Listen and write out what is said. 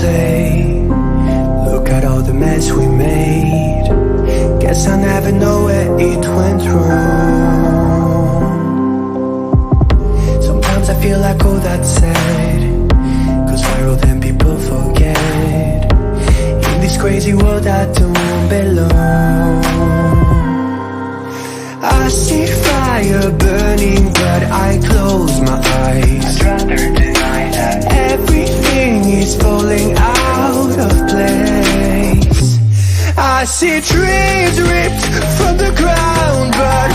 play. Look at all the mess we made. Guess I'll never know where it went wrong. Sometimes I feel like all that's said goes viral, then people forget. In this crazy world I don't belong. I see fire burning, but I close my eyes. I'd rather deny that everything is falling out of place. I see trees ripped from the ground, but